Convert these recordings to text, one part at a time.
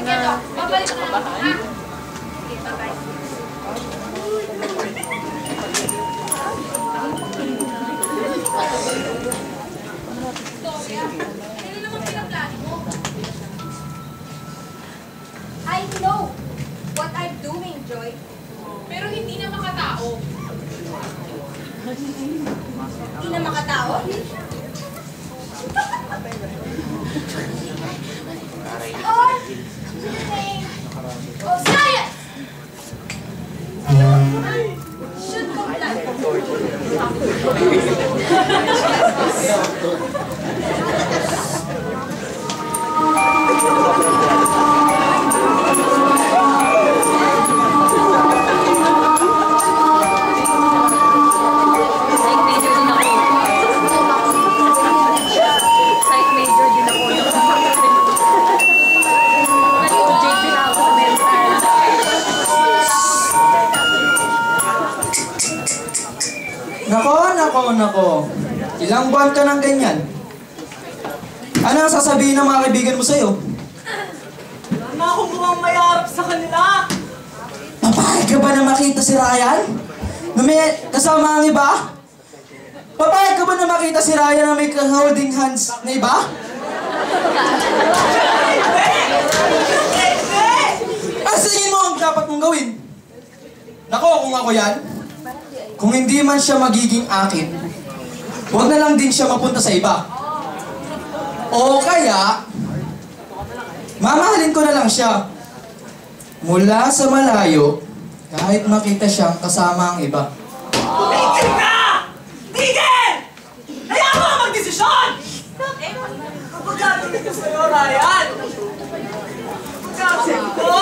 Sige, to. Babalik na lang. Ha? Sige, bye-bye. Ano naman pinaplano mo? I know what I'm doing, Joy. Pero hindi na makatao. Hindi na makatao. Oh, oh, science! Should comply. Nako. Ilang buwan ka ng ganyan? Ano ang sasabihin ng mga kaibigan mo sa'yo? Wala na akong mukhang mayarap sa kanila. Papayag ka ba na makita si Ryan? Na may kasama ang iba? Papayag ka ba na makita si Ryan na may holding hands na iba? Ano sa tingin mo ang dapat mong gawin? Nako, kung ako yan, kung hindi man siya magiging akin, huwag na lang din siya mapunta sa iba. O kaya, mamahalin ko na lang siya. Mula sa malayo, kahit makita siyang kasama ang iba. Tigil ka! Tigil! Hayaan mo ang magdesisyon! Kapag gagawin ko sa'yo, Ryan! Kapag ko!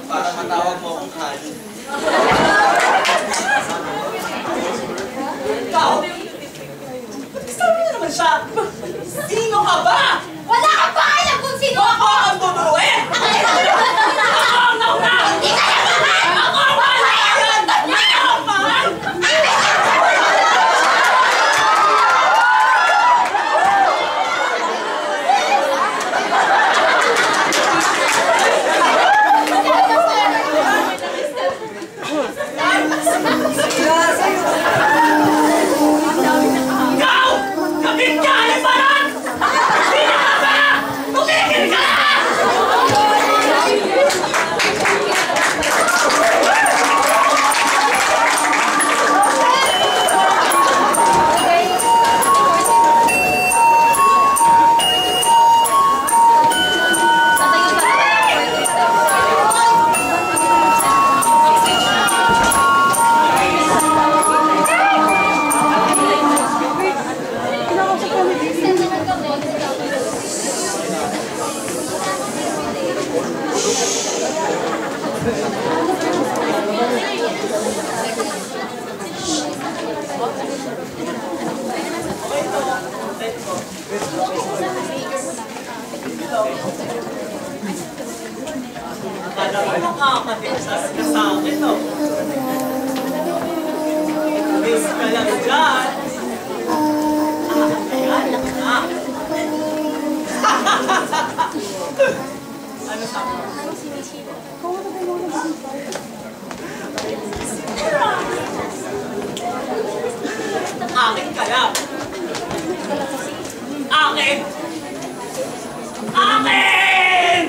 Para matawag mo akong honey. Ikaw! Sabi na naman siya! Sino ka ba? Wala kang pakialam kung sino Ako ang tuturuin! Ako ang nauna! Hindi ka na mahal! Ako ang mahal! Ako ang mahal! Ikaw! Kapit ka! Aliparan! Sino ka ba? Tumigil ka! Akala ko nakakatigtas ka sa akin, no? Miss ka lang dyan. Ayan, ano sabi mo? Akin ka lang. Akin! Akin!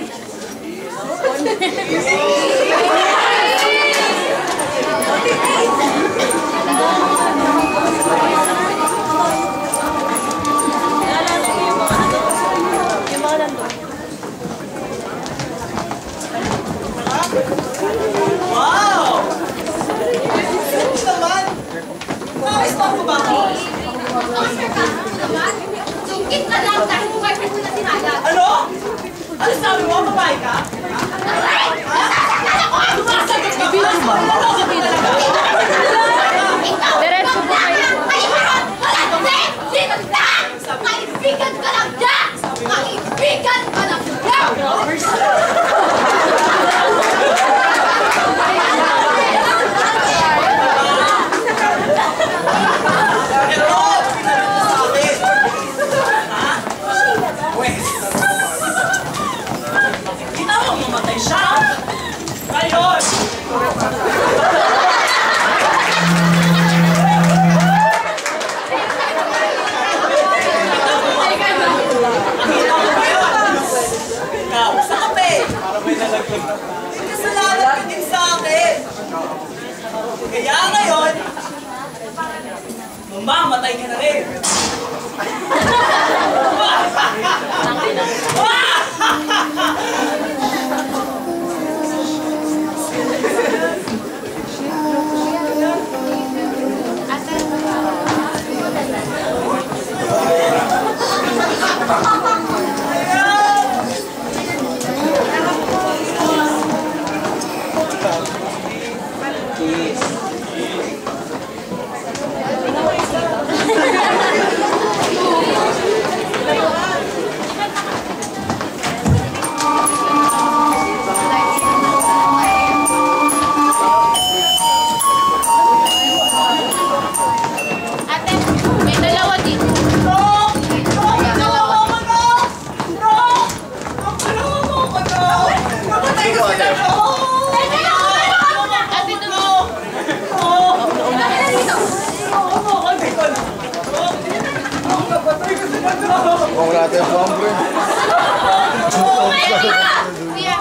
babae ka? Sumasagot ka ba? Laloko ka talaga? Diretso po kayo. Kaibigan ka lang dyan! Kaibigan ka lang dyan! Ito! Pinalit mo sa akin! Ha? Wes! Kita mo mamatay siya? Ngayon! Nakita mo ba yun? Ikaw, sa kape! May kasalanan ka din sa akin! Kaya ngayon, mamamatay ka na rin! Ate, may dalawa dito. Ate, doon. Vamos lá, até hombre. Kuya.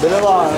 Dalawa.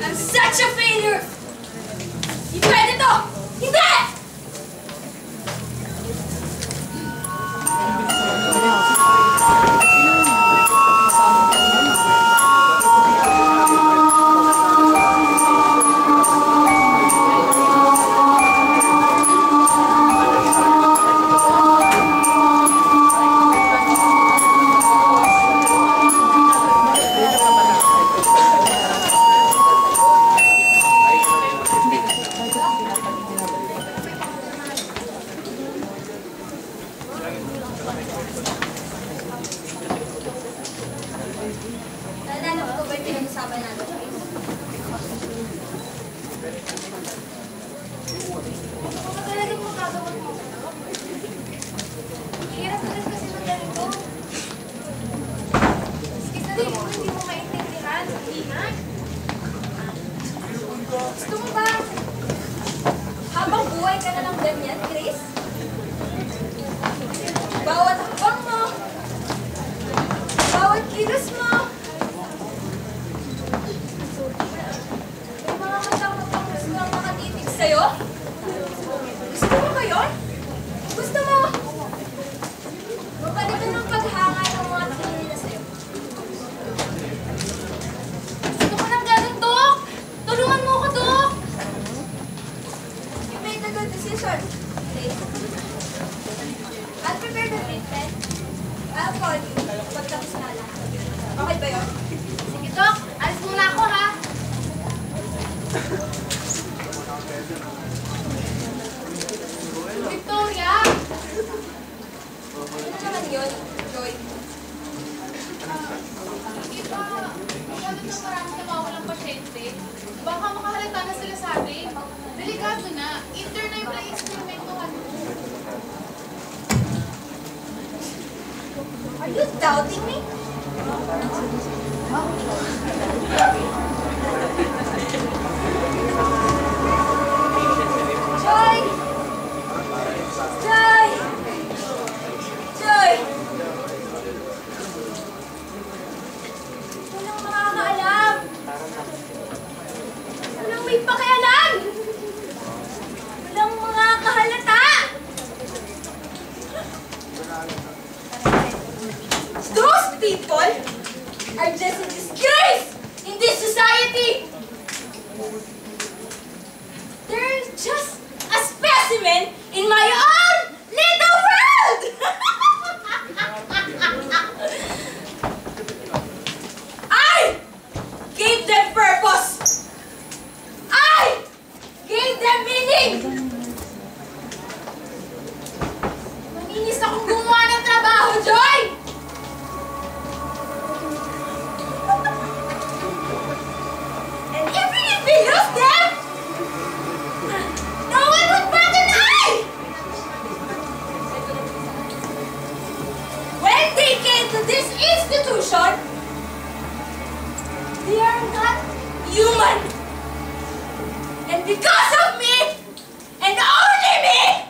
I'm such a failure! Hindi pwede to! Hindi! Naalala mo ba yung pinag-usapan natin? Ano ba talaga mo gagawin mo? Hirap na rin kasi magdalito. Maski na rin kung hindi mo maintindihan, sabihan. Gusto mo ba? Habang buhay ka na lang ganyan, Chris? Bawat hakbang mo, bawat kilos mo, may mga matang gusto ang makatitig sa'yo? Gusto mo ba yun? Gusto mo? Mabalik ka ng paghanga ng mga tingin na sa'yo. Gusto ko ng ganun, Dok! Tulungan mo ko, Dok! You made a good decision. Okay? Victoria! Ano naman yun, Joy? Iba, masyado na marami nawawalang pasyente. Baka makahalata na sila sa atin. Delikado na. Intern na yung play-experimentohan mo. Are you doubting me? Joy! Joy! Joy! Walang makakaalam! Walang may pakialam! Walang makakahalata! Those people are just a disgrace in this society! They're just a specimen in my own little world! I gave them purpose! I gave them meaning! Maninis akong gumawa ng trabaho, Joy! And even if we lose them, no one would bat an eye! When they came to this institution, they are not human. And because of me, and only me,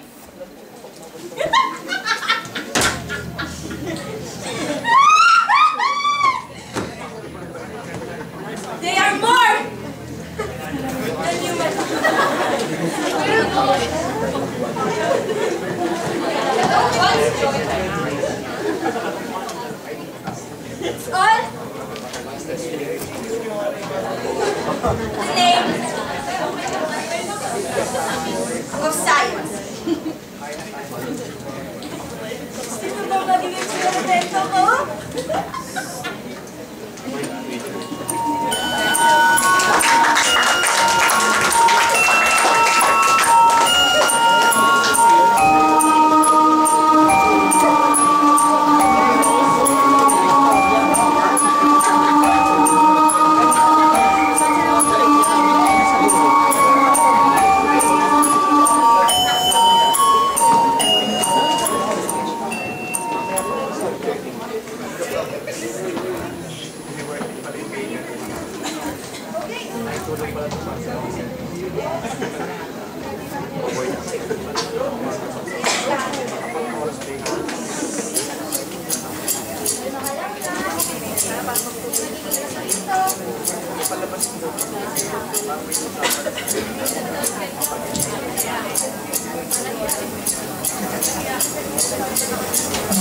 they are more than human. Once, Joy. It's all the name of science. Sino ba maging eksperimento ko?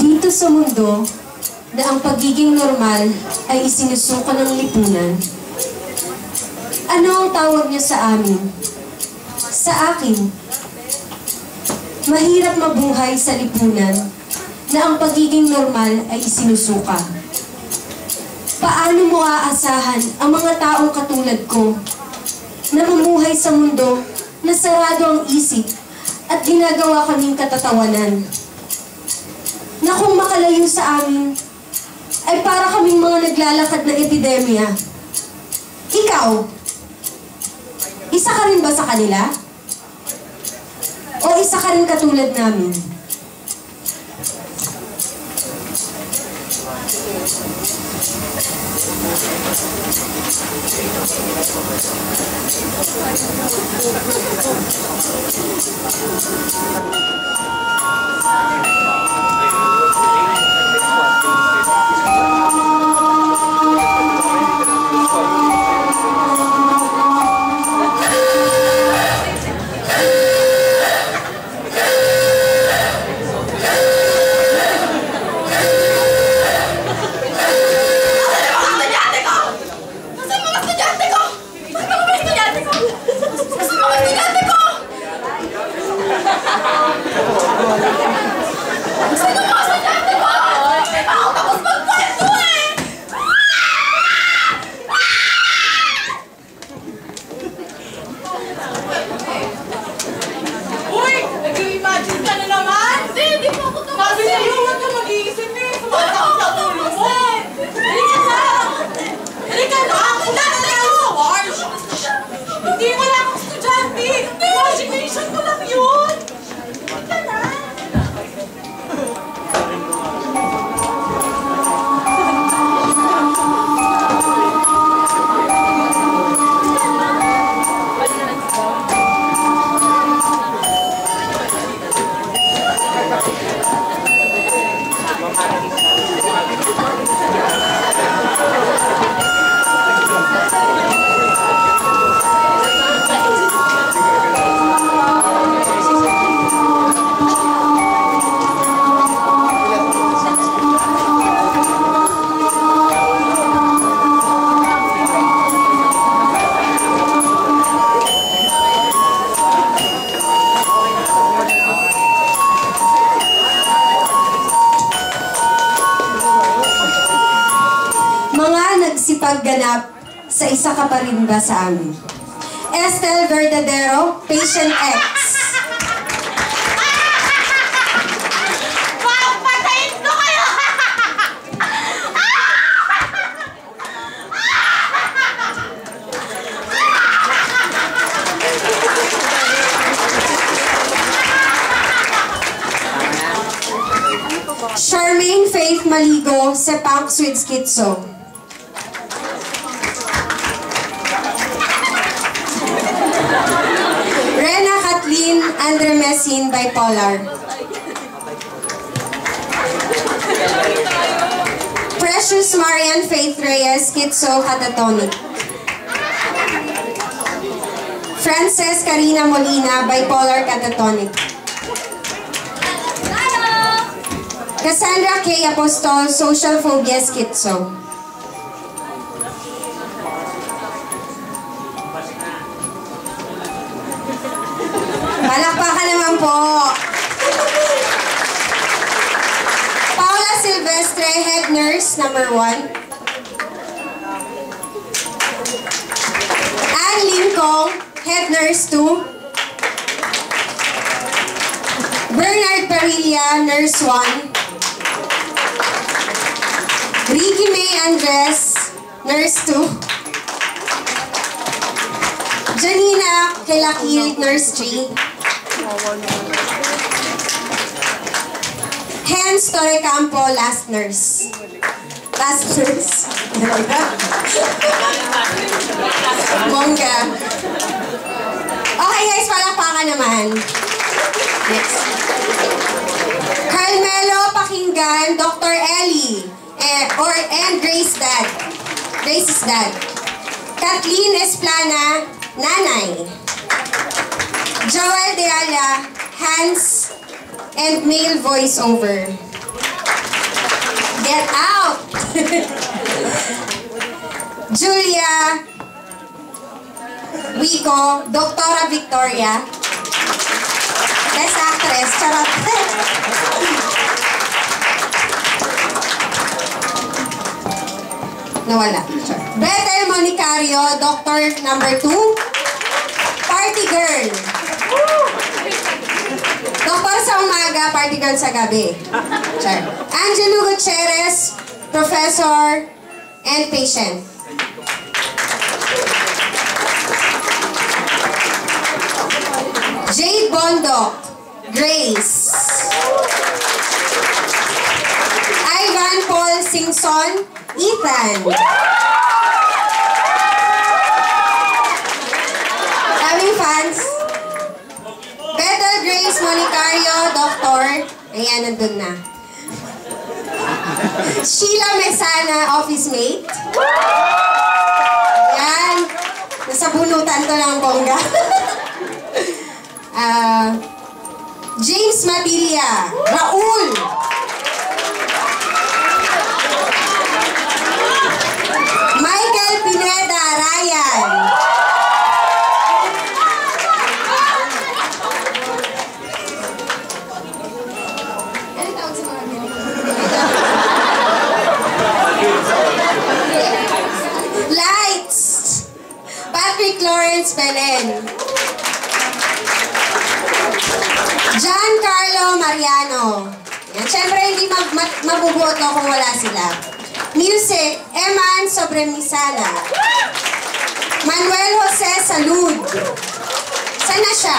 Dito sa mundo na ang pagiging normal ay isinusuko ng lipunan, ano ang tawag niya sa amin? Sa akin, mahirap mabuhay sa lipunan na ang pagiging normal ay isinusuka. Paano mo aasahan ang mga taong katulad ko na mamuhay sa mundo na sarado ang isip at ginagawa kaming katatawanan? Na kung makalayo sa amin, ay para kaming mga naglalakad na epidemya. Ikaw, isa ka rin ba sa kanila? O isa ka rin katulad namin? sa isa ka pa rin ba sa amin? Estel Verdadero, Patient X. Patayin ko kayo! Charmaine Faith Maligo, Sepangs with Schizo. Rena Kathleen Andremesin, Bipolar. Precious Marian Faith Reyes, Schizo, Catatonic. Frances Karina Molina, Bipolar, Catatonic. Cassandra K. Apostol, Social Phobia, Schizo. Palakpakan naman po. Paula Silvestre, Head Nurse, number 1. Ann Lincong, Head Nurse 2. Bernard Parilla, Nurse 1. Ricky May Andres, Nurse 2. Janina Kelakil, Nurse 3. Hens Torrecampo, Last Nurse. Last Nurse. Bongga. Okay guys, palakpakan naman. Next. Carmelo Pakinggan, Dr. Ellie, and Grace's dad. Kathleen Esplana, Nanay. Joel Deala, Hans, and male voiceover. Get out! Julia Wico, Doktora Victoria. Best actress, charot. Nawala. Bethel Monicario, Doctor number 2. Party girl. Doktor sa umaga, party girl sa gabi. Char. Angelo Gutierrez, Professor and patient. Jade Bondok, Grace. Ivan Paul Singson, Ethan. Daming fans. Bethel Grace Monicario, Doctor. Ayan, nandun na. Sheila Mesana, office mate. Ayan. Nasa bunutan to lang bongga. James Matilla, Raul. Michael Pineda, Ryan. Ano tawag sa mga ganito? Lights! Patrick Lawrence Belen. Giancarlo Mariano. Yan. Siyempre, hindi mabuboto kung wala sila. Music, Eman Sobremisana. Manuel Jose Salud. Sana siya?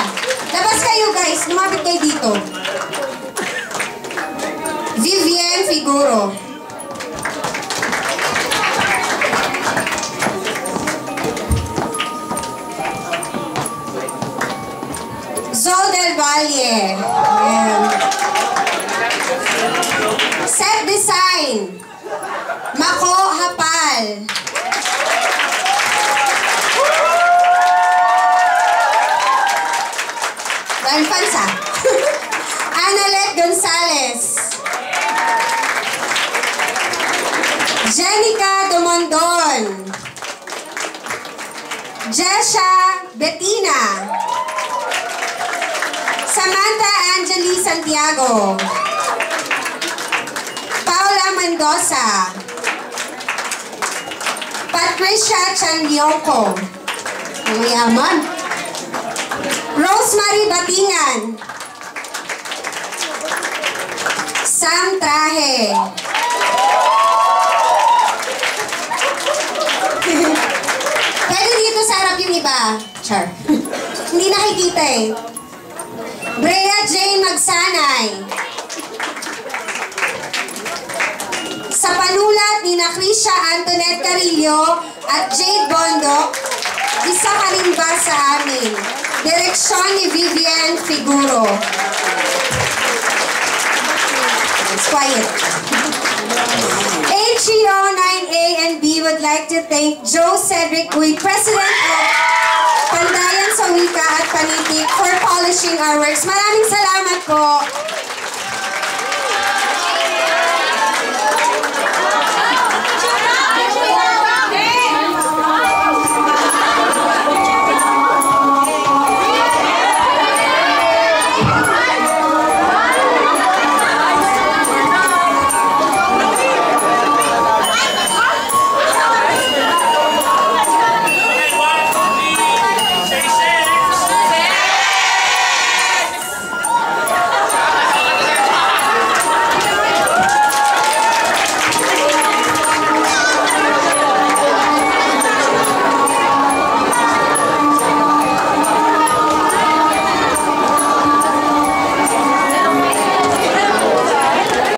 Labas kayo guys, lumapit kayo dito. Vivian Figuro. Zol Del Valle. Ayan. Set design. Mako Hapal. Dahil fans ah. Analet Gonzalez. Jenica Domondon. Jesha Bettina. Samantha Angeli Santiago. Paula Mendoza. Patricia Chanliongco. Ang mayaman. Rosemary Batingan. Sam Trahe. Pwede dito sa harap yung iba. Char. Hindi nakikita eh. Brea Jane Magsanay. Sa panulat ni na Krisha Antoinette Carillo at Jade Bondo, isa ka rin ba sa amin? Direksyon ni Vivian Figuro. It's quiet. HEO 9A and B would like to thank Joe Cedric Uy, President of Pandayan sa Wika at Panitik for polishing our works. Maraming salamat po.